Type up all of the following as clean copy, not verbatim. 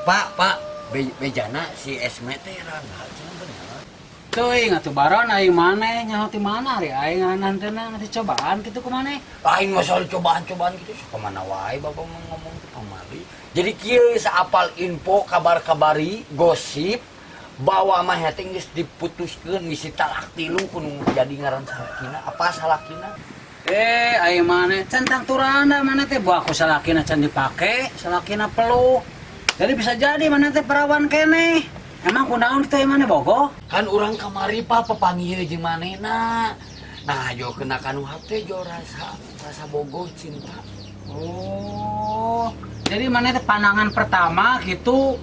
Pak, bejana si Esme teh rangga cenah bener. Teuing atuh baron aing maneh nyaho ti mana ari aing nganteuna nanti cobaan kitu ku maneh. Lain masalah cobaan-cobaan gitu suka mana wae bapak ngomong ke pamali. Jadi kieu saapal info kabar-kabari gosip bahwa mah teh geus diputuskeun misi talak 3 kudu jadi ngaran salakina. Apa salakina? Aing maneh centang turanda maneh teh buah ku salakina can dipake, salakina peluk. Jadi bisa jadi mana teh perawan kene. Emang kunaon teh mana bogo? Kan orang kamari Pak papanggih jeung manehna. Nah, jo kena kanu hate jo rasa bogo cinta. Oh, jadi mana teh pandangan pertama gitu.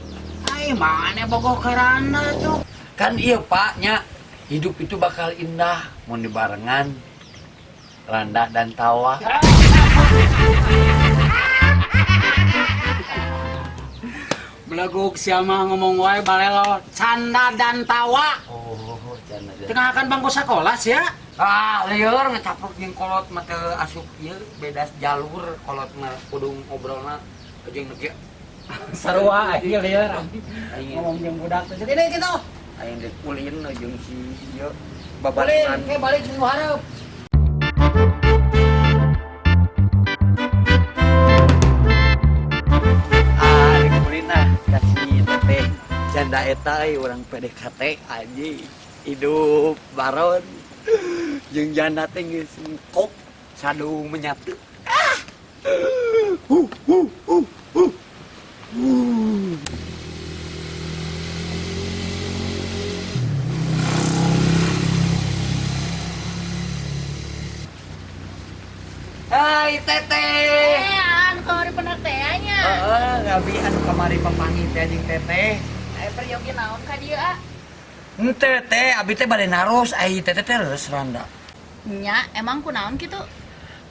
Ai mana bogo karana tuh. Kan iya Pak nya hidup itu bakal indah mun dibarengan randa dan tawa. Belaguk siapa ngomong wae balelo canda dan tawa. Oh, canda. Tengah akan bangku sekolah sih ya. Lieur ngecapruk jeung kolot mah teu asup ieu beda jalur kolotna kudu ngobrolna jeung neuk Sarua ieu lieur. Ngomong jeung budak teh jadi kitu. Aing geus ulin jeung si ieu Balik, babarengan. balik nu hareup. Kasih teteh janda eta orang PDKT aja hidup baron jeung janda teh geus kok sadu menyatu. Hai teteh. Kamari bener tehnya. Gabi anu kamari papangi teh jeung teteh. Aya peryogi naon ka dieu ah? Henteu teh, abi teh bade naros ai teteh teh leres randa. Nya, emang kunaon kitu?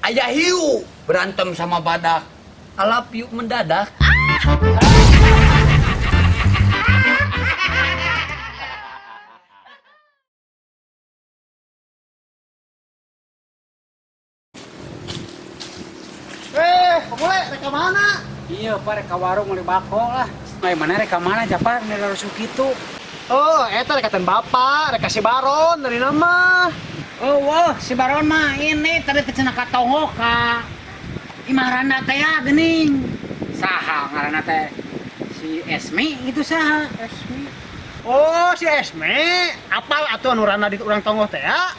Aya hiu berantem sama badak. Alap hiu mendadak. Pemule rek mana? Iya, Pak rek ka warung meuli bako lah. Ai mana rek ka mana Japar neureusu kitu. Oh, eta rek katen bapak, rek kasih baron dari nama. Oh, wah, si Baron mah ini tadi teh cenah katongo ka Imaranda teh ya geuning. Saha ngaranna teh? Si Esmi gitu saha? Esmi. Oh, si Esme, apal atuh anu rana di urang tonggoh teh ya?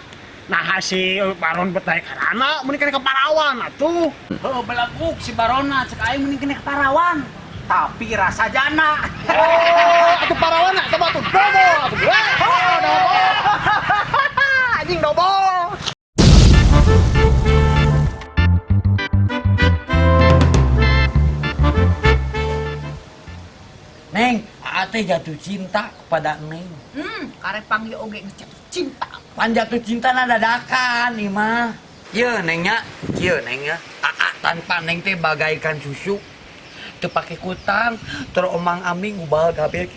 Nah, si baron betah karana mun kana ka Parawan atuh. Heuh, belaguk si Barona cek aing mending kena Parawan. Tapi rasa jana. Oh, atuh Parawan atuh atuh dobo atuh. Oh, dobo. Anjing dobo. Neng, ate jatuh cinta kepada Neng. Karek panggil oge ngecatuh cinta. Pan jatuh cinta na dadakan nih mah. Ieu nengnya, kieu nengnya. Tanpa neng teh bagaikan susu. Teu pake kutang, teromang ambing ubah gabe.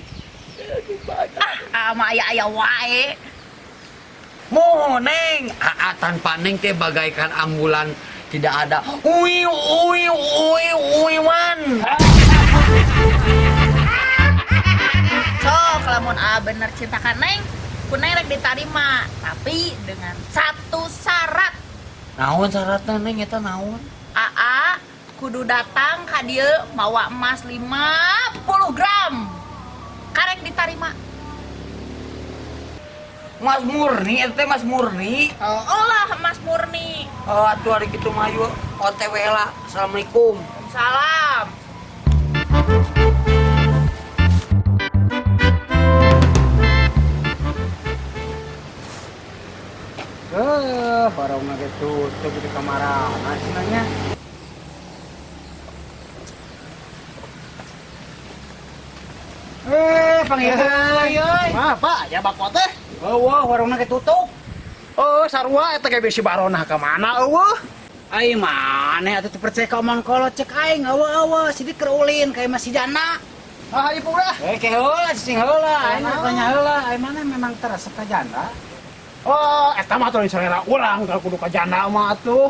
Mah aya wae. Moho neng, tanpa neng teh bagaikan ambulan tidak ada. Uwi man. Sok lamun bener cinta ka Neng, ku Neng rek ditarima, tapi dengan satu syarat. Naon syaratna neng eta naon? Aa kudu datang ka dieu mawa emas 50 gram. Karek ditarima. Mas murni, eta teh mas murni. Olah emas murni. Atuh hari kitu mah ayo OTW lah. Assalamualaikum. Salam. Barang nage tutup di kamar nanya. Panggil. Mah, Pak, ya bako teh. Wah, warung nage tutup. Oh, sarua eta ge bisi baronah ka mana eueuh? Ai mana atuh teu percaya ka omong kolot cek aing eueuh sidik keur ulin kayak masih jana. Ah, ibu dah. Ke heula cicing heula aing tanya heula ai mana memang teresep ka janda. Oh, eta mah tuh selera urang kalau kudu ka janda mah atuh.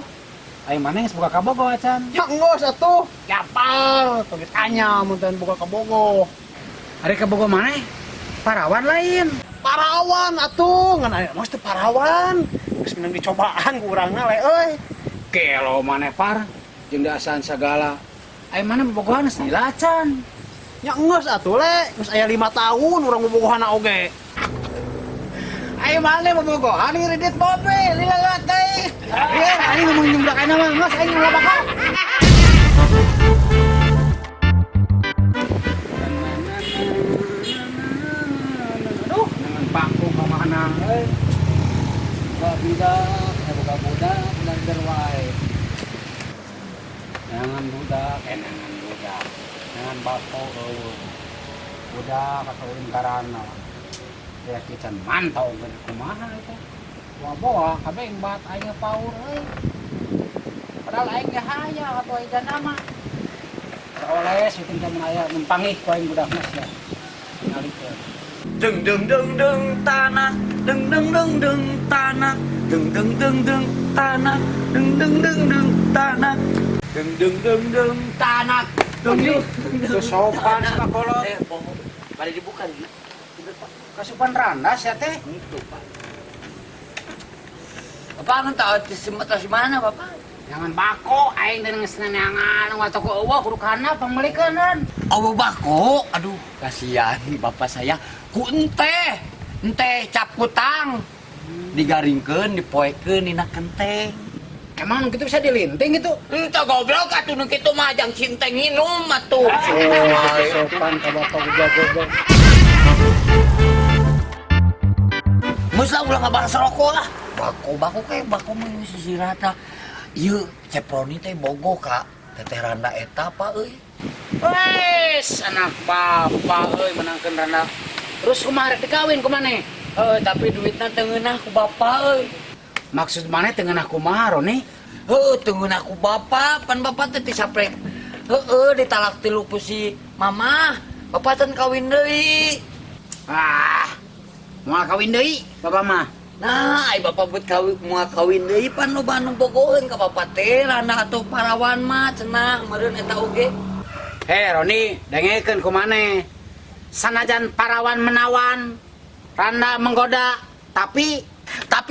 Ayo mana yang buka kabogo acan? Ya ngos atuh. Yapal, tuh ditanya mun teu buka kabogo. Hari kabogo mana? Parawan lain. Parawan atuh, ngan aya mah teu parawan. Geus minang dicobaan ku urangna le euy. Kelo mana par? Jeung dasaan segala. Ayo mana bobogohan sila acan? Ya ngos atuh le, geus aya 5 tahun urang bobogohana oge. Ayo mana bobogohan ngiridit bobe, lila teh. Iya, ayo ngomong nyumbrakan mah, ngos ayo nyoba bakal. Aduh, dengan bangku ka mana euy. Budak, budak, belajar wae. Jangan budak, jangan budak. Jangan bako budak atau karana. Ya kita mantau ke kumaha itu. Bawa kabeh yang bat aing paur euy. Padahal aing ge haya atuh aing nama. Oleh siting ka aya mempangih ku aing budakna sia. Ngalikeun. Deng deng deng deng tanah, deng deng deng deng tanah, deng deng deng deng tanah, deng deng deng deng tanah, deng deng deng deng tanah, deng deng Itu sopan sama kolot. Mari dibuka nih. Kasupan randas ya teh. Itu Pak. Bapak kan tahu di mana Bapak? Jangan bako aing teh geus neneangan wato ku eueuh kudu kana pangmelikeun. Oh bako, aduh kasihan Bapak saya. Ku ente cap kutang. Digaringkeun, dipoekeun dina kenteng. Emang gitu bisa dilinting gitu? Ente goblok atuh nu kitu mah jang cinteng minum atuh. Sopan ka bapak jago. Musa ulah ngabalas rokok lah. Bako kayak bako mah sisi rata. Ieu ceproni teh bogo ka teteh randa eta apa euy. Wes anak bapak euy menangkeun randa. Terus kumaha rek dikawin ku maneh? Tapi duitna teu ngeunah ku bapak euy. Maksud maneh teu ngeunah kumaha Roni? Teu ngeunah ku bapak, pan bapak teh disaprek. Ditalak tilu ku si mama. Bapak teh kawin deui. Moal kawin deui bapak mah. Nah, ai bapak buat kawin deui pan loba nu bogoheun ka bapak teh randa atuh parawan mah cenah meureun eta oge. Roni, dengekeun ku maneh. Sanajan parawan menawan, randa menggoda, tapi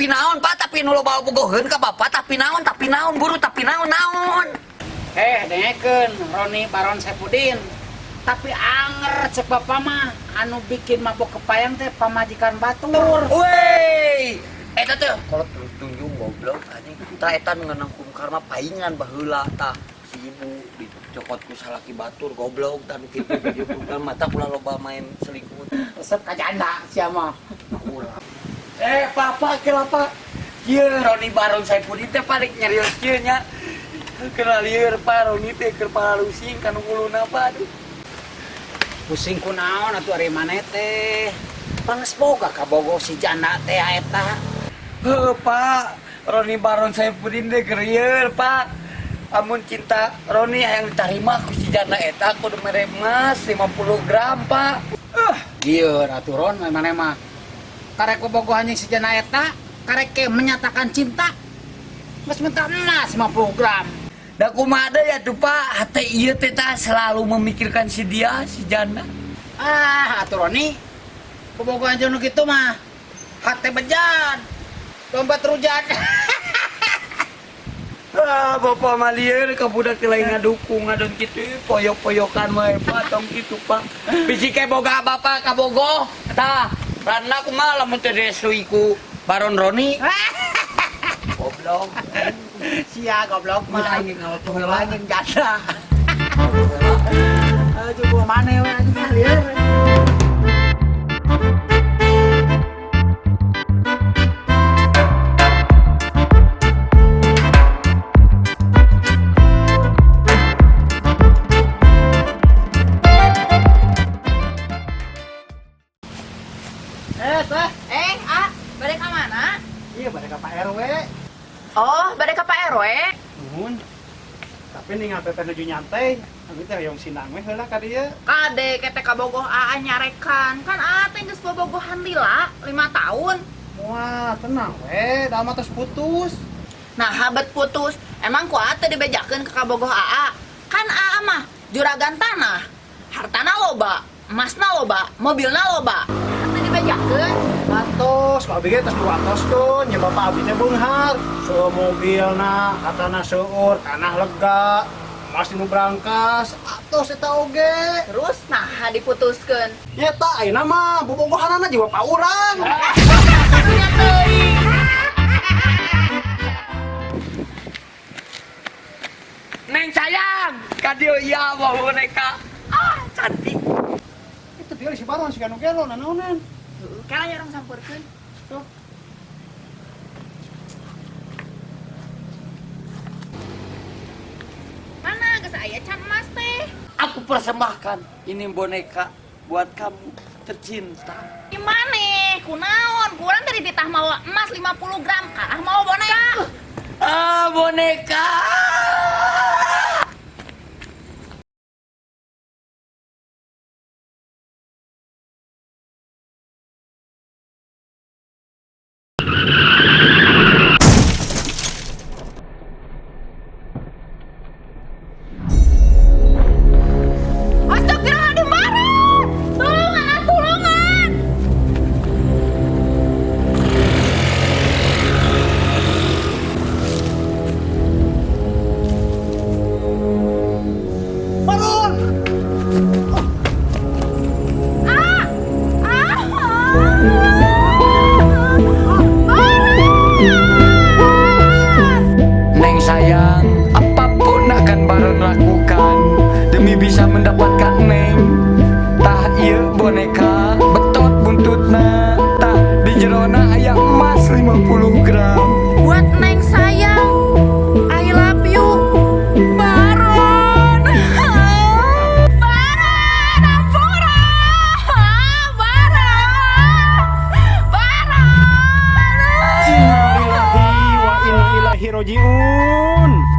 naon Pak, tapi nu loba bogoheun ka bapak, tapi naon buru, tapi naon. Dengekeun Roni Baron Saipudin. Tapi anger cek bapak mah anu bikin mabok kepayang teh pamajikan batur. Wey, eta teh kolot terus tunjung goblok anjing. Tah eta nu nganangkum karma paingan baheula tah si ibu dicokot ku salaki batur goblok tah nu kitu jadi bukan mata pula loba main selingkuh. Resep ka janda sia mah. Papa kenapa? Kieu Roni Baron Saipudin teh paling nyarios kieu nya. Kenal lieur Pak Roni teh keur palusing kana uluna Pak. Pusing ku naon atuh ari maneh teh. Panges boga kabogo si janda teh eta. Pak, Roni Baron Saipudin teh keur ieu Pak. Amun cinta Roni yang diterima ku si janda eta kudu mere emas 50 gram Pak. Ieu atuh Ron maneh mah. Karek bogo anjing si janda eta, karek ke menyatakan cinta. Geus minta emas 50 gram. Da kumaha deui atuh Pak, hate ieu teh tah selalu memikirkan si dia, si janda. Atuh Roni. Bobogohan jeung nu kitu mah hate bejan. Dompet rujan. Bapak mah lieur ka budak teh lain ngadukung ngadon kitu poyok-poyokan mah Pak tong kitu Pak. Bisi ke boga bapak ka bogoh. Tah, randa kumaha lamun teu desui ku Baron Roni. Goblok. Sia goblok mah. Anjing ngautuh heula anjing janda. Coba maneh we anjing lieur. Balik ke mana? Iya bade ka Pak RW. Oh, balik ke Pak RW. Nuhun. Tapi ningal teteh nuju nyantai. Abi teh hoyong sinang we heula ka dieu. Kade kete kabogoh aa nyarekan. Kan aa teh geus bobogohan lila 5 tahun. Wah, tenang we, da mah tos putus. Nah, habet putus. Emang ku ate dibejakeun ke kabogoh AA. Kan AA mah juragan tanah. Hartana loba, emasna loba, mobilna loba. Ate dibejakeun. Atos, kalau begitu tos diwatoskeun nya bapak abdi teh beunghar. Seueur mobilna, katana seueur, tanah lega, emas nu berangkas, atos eta oge. Terus nah diputuskeun. Nya ta ayeuna mah bobogohanana jiwa bapak urang. Nya teuing. Neng sayang, kadio iya bawa boneka. Ah, cantik. Itu dia si baruan si kanu gelo nanaonan. Kala orang sampurkeun. Sok. Mana geus aya can emas teh? Aku persembahkan ini boneka buat kamu tercinta. Gimana? Kunaon? Kurang tadi ditah mau emas 50 gram. Kalah mau boneka. Ah, boneka. Astagfirullahaladzim, Baron! Tolongan, tolongan! Baron! Ah! Ah! Neng sayang, apapun akan Baron lakukan demi bisa mendapatkan Neng. Tah ieu boneka betot buntutna, tah di jerona aya emas 50 gram. Buat Neng sayang, I love you, Baron. Baron, ampura. Baron. Innalillahi wa inna ilaihi rajiun.